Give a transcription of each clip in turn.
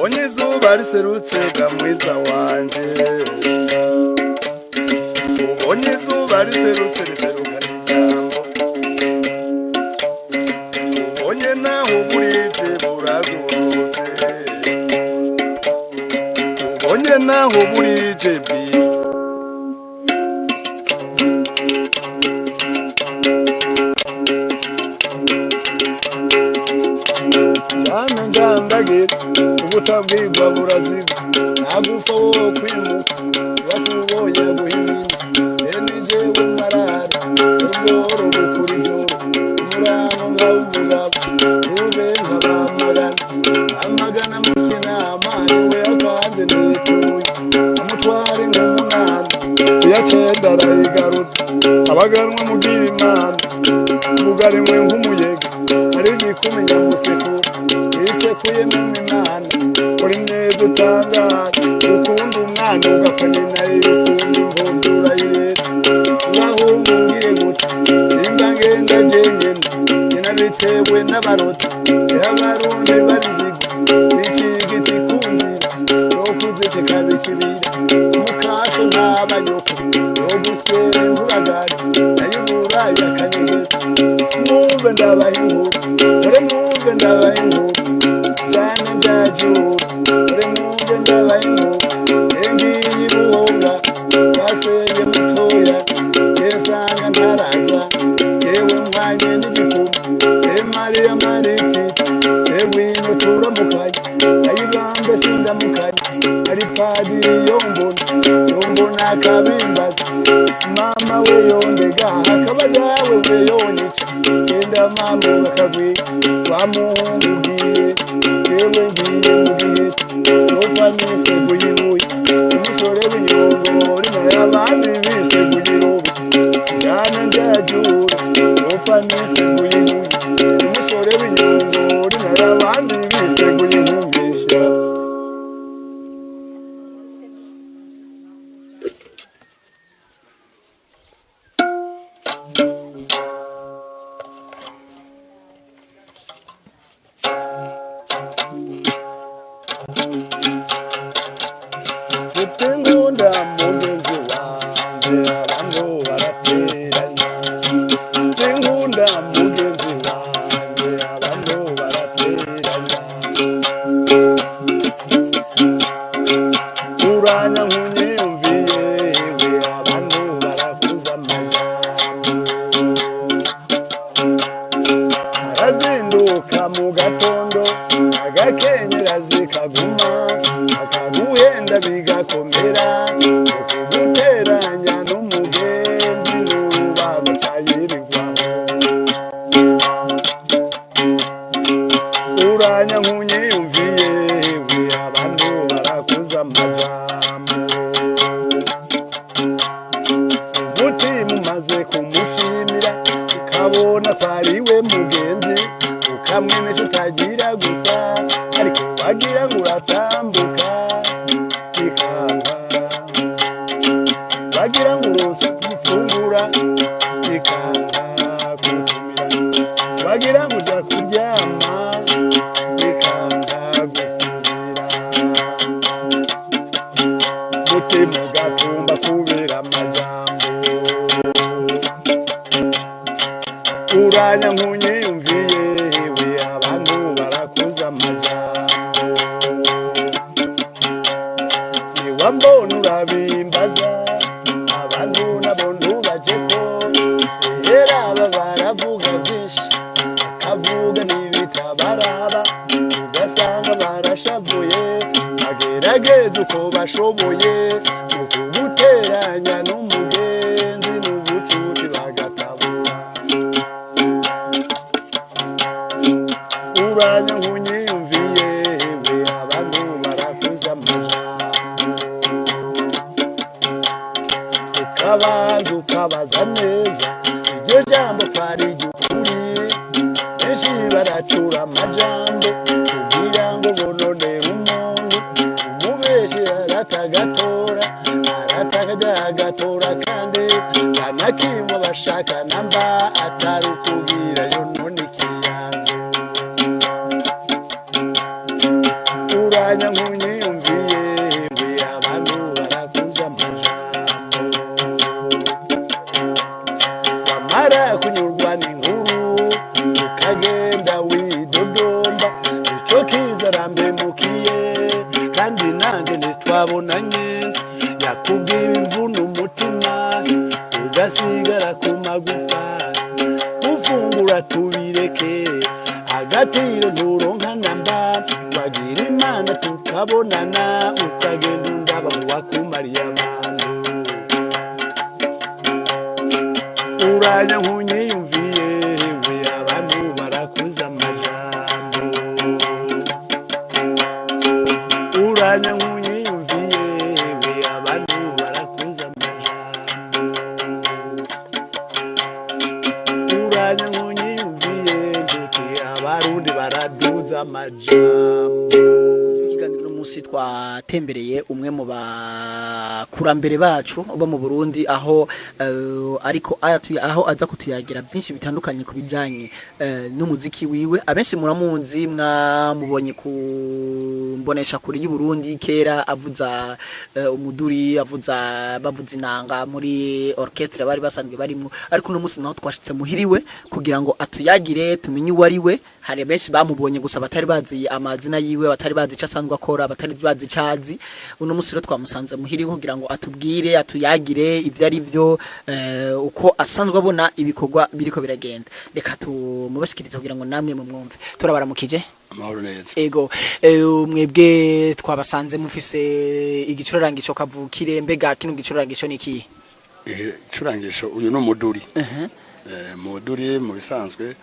ubonye izuba riserutse gamwiza wanje ubonye izuba riserutse riserukana ijambo ubonye naho burije buragorotse ubonye naho burije bi Dana ndambagira ubutabwirwa buraziga nagufa wo kwimuka bakuboye guhimina ene jewe marara ubworo bukurijo umurano ngawumugabo ube nkabamagana mukinama niwe akanze nituye amutware nk'umunani uyacenda arayigarutse abaganwa mugira imana mugarimwe nk'umuyega ari igikumi nyamuseko isekuye mu minana uri neza utangaje ukunda umwana ugafanya nayo ukunda imvundura yirera urahunga ungire gute simba ngenda jenyene nyina bitewe n'abaroti y'abarundi bariziga n'icigiti kunzira yokuze tekabikibira mukaso n'abanyoko yogusere nturagari nayibura yakanyegeza mwumve ndabaye inkuru ore mwumve ndabaye inkuru jane njajura ore mwumve ndabaye inkuru engiyi buhonga basenge mutoya kesanga ntaraza yewe mwanye n'igikuba mariya mariti ewino turamukanye ayibambe sindamukanye ari padiri yombona akabimbaza mama we yondega akaba dawe we yonyica genda mama bakagwi wamuhungu ugiye yewe ngiye mugihe nofanyise guyibuye umusore w'inyongori naye abandi bise guyirubi jana njajura nofanyise guyibuye umusore w'inyongori naye abandi bise guyibumbisha Ngunda mugenzi wanje abantu barateranya ngunda mugenzi wanje abantu barateranya uranya nkunyumviye we abantu barakuza amajambo arazinduka mu gatondo agakenyera zikaguma akaguhenda bigakomera ukuguteranya n'umugenzi n'uba batayirirwaho uranya nkunyiyumviye we abantu barakuza amajambo umutima umaze kumushimira ukabona ko ari we mugenzi ukamwenesha utagira gusa ariko wagira ngo uratambuka ikanga wagira ngo urose gufungura ikanga kutumira wagira ngo uja kuryama ikanga gusinzira mutima ugatumba kubera amajambo uranya nkunyiyumviye we abantu barakuza amajambo niwambona urabimbaza abantu nabo ntubajeko kera aba baravuga vyinshi bakavuga n'ibitabaraba ugasanga barashavuye bagerageza uko bashoboye mu kuguteranya n'umugenzi n'ubucuti bagatabura uranya nkunyiyumviye we abantu barakuza amajambo ukabanza ukabaza neza iryo jambo kwari iry'ukuri benshi baracura amajambo kugira ngo bononere umuntu umubeshi aratagatora aratagatora kandi ntanakimwe bashaka namba atari ukubwira yo none ikiyango uranya nk'unyiyumviye we abantu barakuza amajambo bamara kunyurwa n'inkuru ukagenda widodomba ico kiza rambemukiye kandi nanjye ntitwabonanye yakubwira imvune umutima ugasigara ku magufa ufungura tubireke agatiro nturonka namba wagira imana tukabonana ukagenda undaba mu wakumariye abantu uranya nk'unyiyumviye we abantu barakuza amajambo uranya nk'unyiyumviye we abantu barakuza amajambo uranya nk'unyiyumviye ndeke abarundi baraduza amajambo. Ikiganiro n'umunsi twatembereye umwe mu bakurambere bacu bo mu Burundi aho ariko aho aza kutuyagira byinshi bitandukanye ku bijanye n'umuziki wiwe abenshi muramunzi mwamubonye ku mbonesha kuri y'u Burundi kera avuza umuduri avuza bavuza inanga muri orchestre bari basanzwe barimo ariko no munsi naho twashitse muhiriwe kugira ngo atuyagire tumenye uwo ari we hari benshi bamubonye gusa batari bazi amazina yiwe batari bazi ico asanzwe akora batari bazi icazi uno munsi rero twamusanze muhiriwe kugira ngo atubwire atuyagire ivyo ari byo uko asanzwe abona ibikorwa biriko biragenda reka tumubashikirize kugira ngo namwe mu mwumve turabaramukije amahoro neza ego mwebwe twabasanze mufise igicurarangisho kavukire mbega kino gicurarangisho niki icurangisho uyu no muduri muduri mu bisanzwe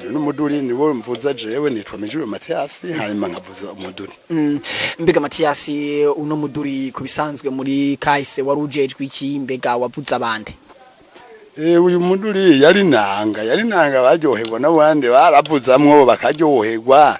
uyu no muduri niwo mvuza jewe nitwa MATHIAS hanyuma nkavuza umuduri mbega MATHIAS uno muduri kubisanzwe muri kahise warujejwe iki mbega wavuza abande uyu muduri yari nanga baryoherwa n'abandi baravuzamwo bakaryoherwa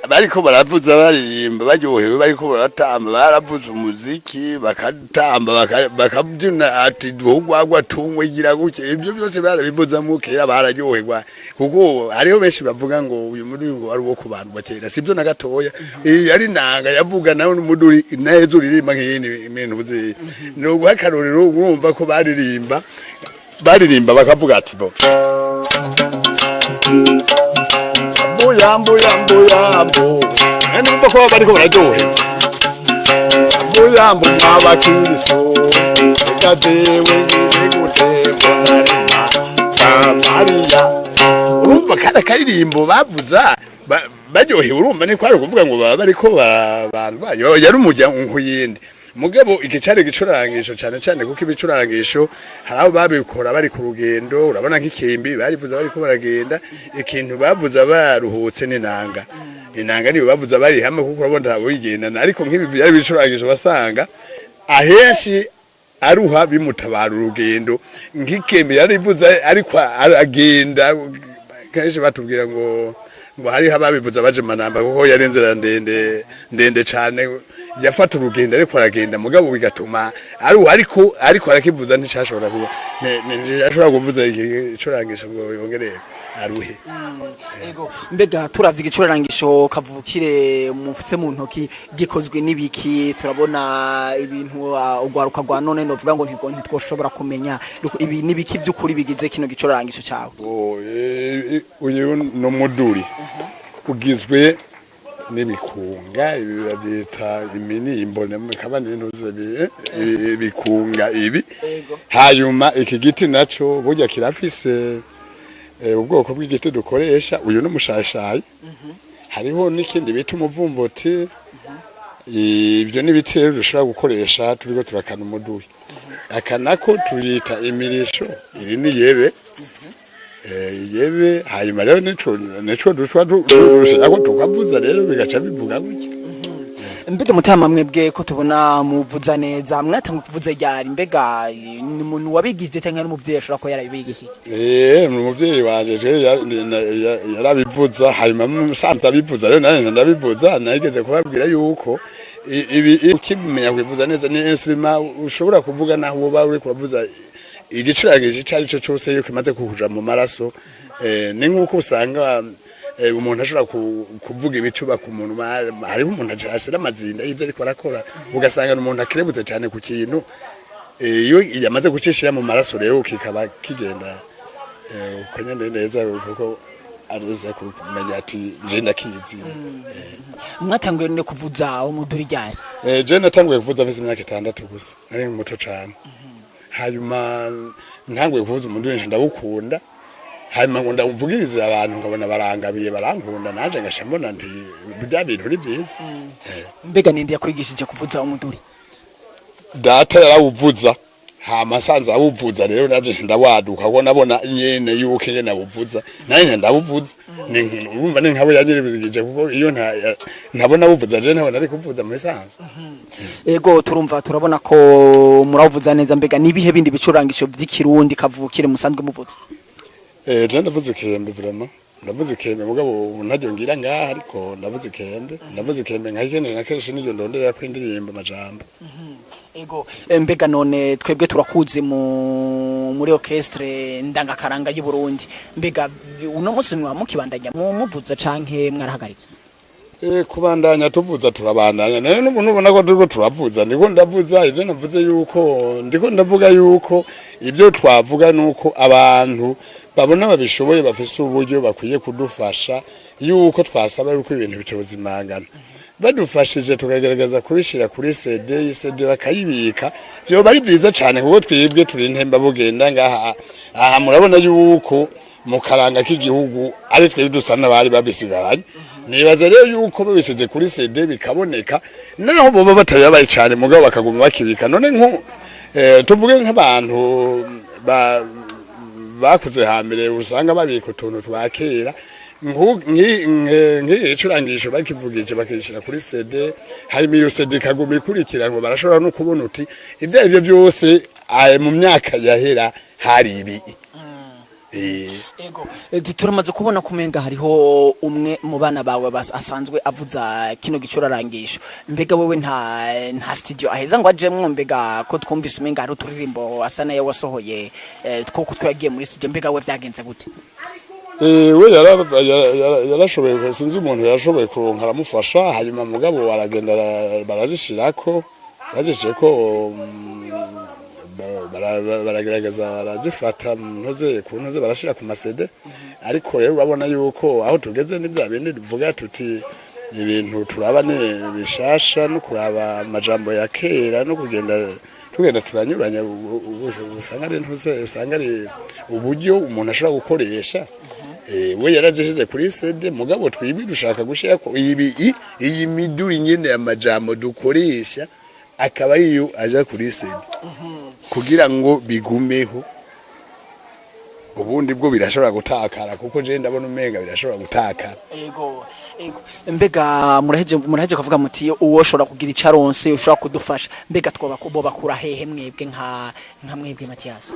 bariko baravuza baririmba baryohewe bariko baratamba baravuza umuziki bakatamba bakabyina ati duhugwagwa tungwe gira guke ibyo byose barabivuzamwo kera bararyoherwa kuko hariho benshi bavuga ngo uyu muduri ngo ari wo ku bantu bakera sibyo na gatoya yari nanga yavuga nawe n'umuduri neza uririmba nk'iyindi ibintu buzi no guhakarorero urumva ko baririmba bakavuga ati bo yambo nubwo ko bariko bararyoherwa yambo mwabakiriso ekadewe n'igutembo Maria urumva kada karirimbo bavuza baryohewe urumva ni kwari kuvuga ngo baba bariko abantu bayo yari umuryango nk'uyindi mugabo igicare gicurangisho cyane kuko ibicurangisho haraho babikora bari ku rugendo urabona nk'ikimbi barivuza bariko baragenda ikintu bavuza baruhutse n'inanga niyo bavuza bari hamwe kuko urabona wigendana ariko nk'ibi byari bicurangisho basanga ahenshi aruha bimutabara urugendo nk'ikimbi yarivuza ariko aragenda kenshi batubwira ngo hari hababivuza baje manamba kuko yari inzira ndende cyane yafata urugendo ariko aragenda mugabo bigatuma ariko arakivuza nticashobora kuba ashobora kuvuza igicurangisho ngo yongereye aruhe ego mbega turavye igicurangisho kavukire mufise mu ntoki gikozwe n'ibiki turabona ibintu ugwaruka gwa none no vuga ngo ntitwoshobora kumenya ibi nibiki by'ukuri bigize kino gicurangisho cyawe uyu no muduri ugizwe n'ibikunga ibi babyita iminimbo kabandi ntuze ibikunga ibi hanyuma iki giti naco burya kirafise ubwoko bw'igiti dukoresha uyu n'umushashayi hariho n'ikindi bita umuvumvoti ibyo n'ibitero dushobora gukoresha turiko turakana umuduri akanako tuyita imirisho iri ni yebe hanyuma rero nico dushwa dushaka tukavuza rero bigaca bivuga gutya mbega mutama mwebwe ko tubona muvuza neza mwatanga kuvuza ryari mbega ni umuntu wabigije cyangwa n'umuvyeyi ashobora ko yarabigishije umuvyeyi wanje yarabivuza hanyuma musanzwe abivuza rero nanje ndabivuza nageze kubabwira yuko ibi ukimenya kwivuza neza ni instrument ushobora kuvuga naho woba uri kuvuza igicurangije cyari cyo cyose yuko imaze kuhuja mu maraso ni nkuko usanga umuntu ashobora kuvuga ibicuba ku muntu hariho umuntu ashira amazinda y'ivyo ariko arakora ugasanga umuntu akirebutse cyane ku kintu iyo yamaze gucishira mu maraso rero kikaba kigenda ukanyene neza kuko aruza kumenya ati je ndakizi. Mwatanguye no kuvuza umuduri ryari? Je natanguye kuvuza afite imyaka 6 gusa nari muto cyane. Hanyuma ntanguye kuvuza umuduri ndawukunda. Hanyuma ngo ndavugiriza abantu nkabona barangabiye barankunda naje ngashambona nti bya bintu ni byiza. Mbega nindi yakwigishije kuvuza umuduri? Data yarawuvuza hama sanza awuvuza rero naje ndawaduka ko nabona nyene yuko nyene awuvuza nanye ndawuvuza urumva ni nkabo yanyiribizigije kuko iyo ntabona awuvuza je ntabona ari kuvuza muri sanza. Ego turabona ko murawuvuza neza mbega nibihe bindi bicurangisho by'ikirundi kavukire musanzwe muvuza? Je ndavuze kembe vraiment ndavuze kembe mugabo ntajyo ngira ngaha ariko ndavuze kembe nkakene nakeje n'ibyo ndondera kwindirimba amajambo. Ego mbega none twebwe turakuze muri orchestre ndangakaranga y'u Burundi mbega uno musi mwa mukibandanya muvuza canke mwarahagaritse? Kubandanya tuvuza turabandanya none n'umuntu ubona ko turiko turavuza ndiko ndavuza ivyo navuze yuko ndiko ndavuga yuko ivyo twavuga nuko abantu babona babishoboye bafise uburyo bakwiye kudufasha yuko twasaba yuko ibintu bitozimangana badufashije tukagerageza kubishira kuri CD bakayibika byo bari byiza cyane kuko twibwe turi intemba bugenda ngaha aha murabona yuko mu karanga k'igihugu ari twe dusana bari babisigaranye nibaza rero yuko babisize kuri CD bikaboneka naho boba batayabaye cyane mugabo bakaguma bakibika none nko tuvuge nk'abantu bakuze hambere usanga babika utuntu twa kera nk'icurangisho bakivugije bakishira kuri CD harimo iyo CD kaguma ikurikiranwa barashobora no kubona uti ivyo arivyo byose mu myaka yahera hari ibi. Ego turamaze kubona kumenga hariho umwe mu bana bawe asanzwe avuza kino gicurarangisho mbega wewe nta studio aheza ngo ajemwe mbega ko twumvise umenga hari uturirimbo asa nayo wasohoye twoko twagiye muri studio mbega we vyagenze gute? We yarashoboye sinzi umuntu yarashoboye kuronka aramufasha hanyuma mugabo aragenda barazishirako bazisheko baragerageza barazifata ntuze kuntuze barashira ku masede ariko rero urabona yuko aho tugeze n'ibya bindi tuvuga tuti ibintu turabane bishasha no kuraba amajambo ya kera no tugenda turanyuranya usanga ari ntuze usanga ari uburyo umuntu ashobora gukoresha. We yarazishize kuri CD mugabo twibi dushaka gushira ko iyi miduri nyene ya majambo dukoresha akaba iyo aja kuri CD kugira ngo bigumeho ubundi bwo birashobora gutakara kuko je ndabona umenga birashobora gutakara. Ego mbega muraheje kuvuga muti uwoshobora kugira icaronse ushobora kudufasha mbega twoba bakura hehe mwebwe nka mwebwe Mathias?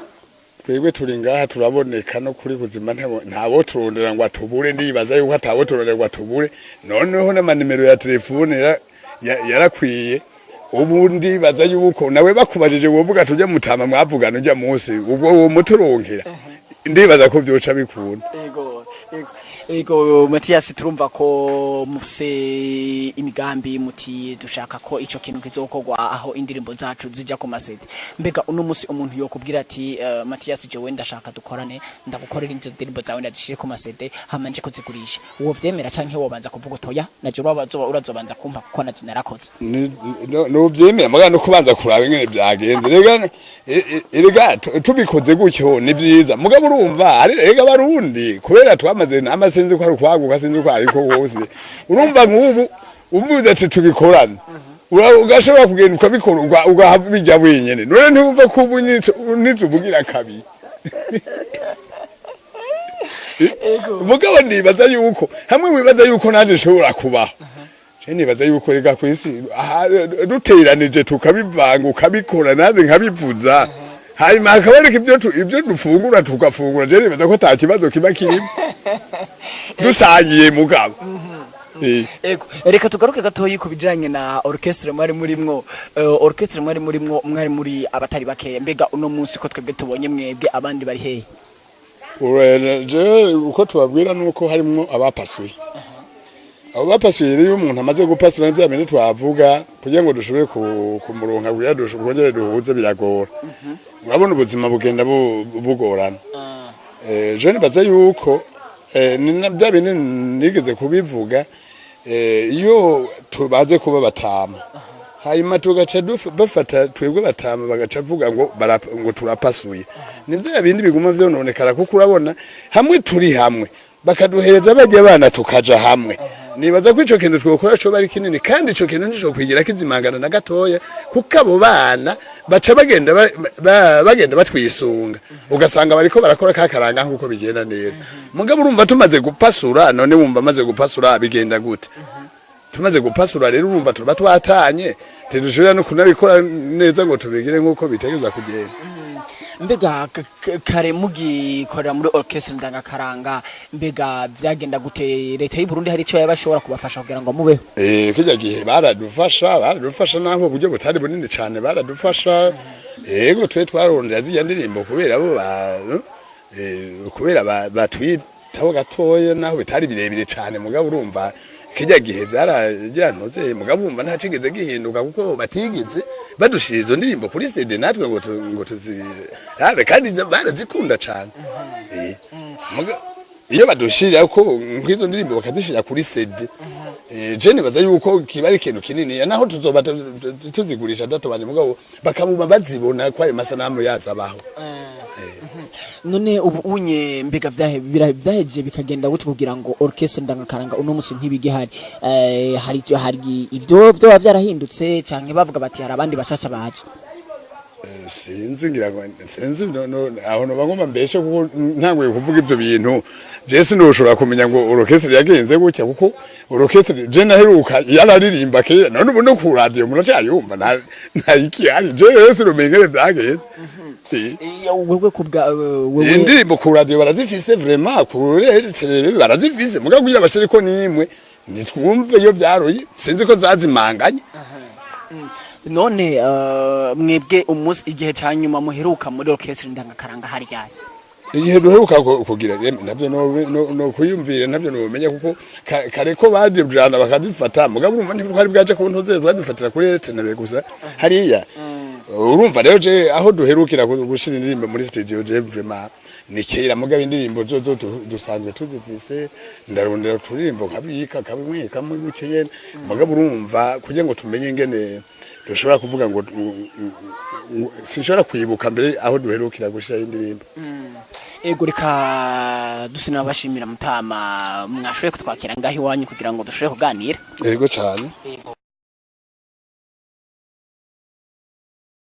Twebwe turi ngaha turaboneka no kuri buzima ntabo turondera ngo atubure ndibaza yuko atabo turondera ngo atubure noneho n'amanimero ya telefone yarakwiye ubundi baza yuko nawe bakubajije wovuga tujye mutama mwavugana ujya munsi ubwo uwo muturonkera ndibaza ko byoca bikunda. Ego Mathias turumva ko mufise imigambi muti dushaka ko ico kintu kizokorwa aho indirimbo zacu zijya ku masede mbega uno musi umuntu yokubwira ati Mathias je wenda shaka dukorane ndagukorera indirimbo zawe ndazishire ku masede hamanje kuzigurisha uwo vyemera canke wobanza kuvuga utoya naje urazobanza kumpa kuko naje narakoze no vyemera mugana no kubanza kuraba ingene byagenze rega tubikoze gutyo ni byiza mugabo urumva ari rega barundi kubera twamaze amasenzi ko ari kwaguka sinzi ko ariko wose urumva nk'ubu umuze ati tubikorana ugashobora kugenda ukabikora ugahabijya wenyene none ntumva ko ubunitse ubugira kabiri. Mugabo ndibaza yuko hamwe wibaza yuko naje shobora kubaho nibaza yuko rega kwisi duteranije tukabivanga ukabikora naze nkabivuza hanyuma akaboneka ibyo dufungura tukafungura je nibaza ko ta kibazo kiba kirimo dusangiye mugabo. Ego reka tugaruke gatoyi ku bijanye na orchestre mwari murimwo mwari muri abatari bakeye mbega uno munsi ko twebwe tubonye mwebwe abandi bari hehe? ureje uko tubabwira nuko harimo abapasuye abo bapasuye rero umuntu amaze gupasura bya bindi twavuga kugira ngo dushobore kumuronka kugira dushobore duhuze biragora urabona ubuzima bugenda bugorana je nibaza yuko bya bindi nigeze kubivuga iyo tubaze kuba batama hanyuma tugaca bafata twebwe batama bagaca vuga ngo turapasuye nivyo bindi biguma vyononekara kuko urabona hamwe turi hamwe bakaduhereza bajya abana tukaja hamwe nibaza ko ico kintu twokora cyo bari kinini kandi ico kintu nico kwigira kizimangana na gatoya kuko abo bana baca bagenda batwisunga ugasanga bariko barakora kakaranga nkuko bigenda neza mugabo urumva tumaze gupasura none wumva maze gupasura bigenda gute tumaze gupasura rero urumva tuba twatanye tidushobora no kunabikora neza ngo tubigire nkuko bitegereza kugenda mbega kare mugikorera muri orchestre ndangakaranga mbega vyagenda gute leta y'u Burundi hari ico yabashobora kubafasha kugira ngo mubeho kijya gihe baradufasha naho buryo butari bunini cyane baradufasha yego twe twarondera ziya ndirimbo kubera bo kubera batwitaho gatoya naho bitari birebire cyane mugabo urumva kijya gihe byaranoze mugabo umva nta cigeze gihinduka kuko batigeze badushirizo ndirimbo kuri CD natwe ngo tuzirabe kandi barazikunda cyane iyo badushirira ko nk'izo ndirimbo bakazishira kuri CD je nibaza yuko kiba ari ikintu kinini naho tuzoba tuzigurisha datobanye mugabo bakamuma bazibona kwa ayo masanamu yazabaho none ubu unye mbega vyaheje bikagenda gute kugira ngo orchestre ndangakaranga uno musi ntibigihari hari ivyo vyarahindutse canke bavuga bati hari abandi bashasha baje sinzi ngira ngo sinzi aho no bagomba mbeshe kuko ntangwe kuvuga ivyo bintu je sinoshobora kumenya ngo orchestre yagenze gutya kuko orchestre je naheruka yararirimba kera none ubu no ku radio muno cyayumva nta iki ari je rero rumengere vyagenze wewe kubwa wewe indirimbo ku radio barazifise vraiment ku tele barazifise mugabo kugira bashire ko nimwe nitwumve iyo byaroye sinzi ko zazimanganye none mwebwe umunsi igihe cyanyuma muheruka muri orchestre ndangakaranga hari ryari igihe duheruka kugira navyo no kuyumvira navyo no menya kuko kare ko badi bjana bakadifata mugabo urumva ntibwari bwaje ku ntuze badifatira kuri RTNB gusa hariya urumva rero je aho duherukira gushira indirimbo muri studio je vraiment ni kera mugabo indirimbo zo dusanzwe tuzifise ndarondera turirimbo kabika kabimwe kamwe gukenye mugabo urumva kugira ngo tumenye ingene dushobora kuvuga ngo sinshobora kwibuka mbere aho duherukira gushira indirimbo ego reka dusina bashimira mutama mwashoye kutwakira ngaho iwanyu kugira ngo dushobore kuganira ego cyane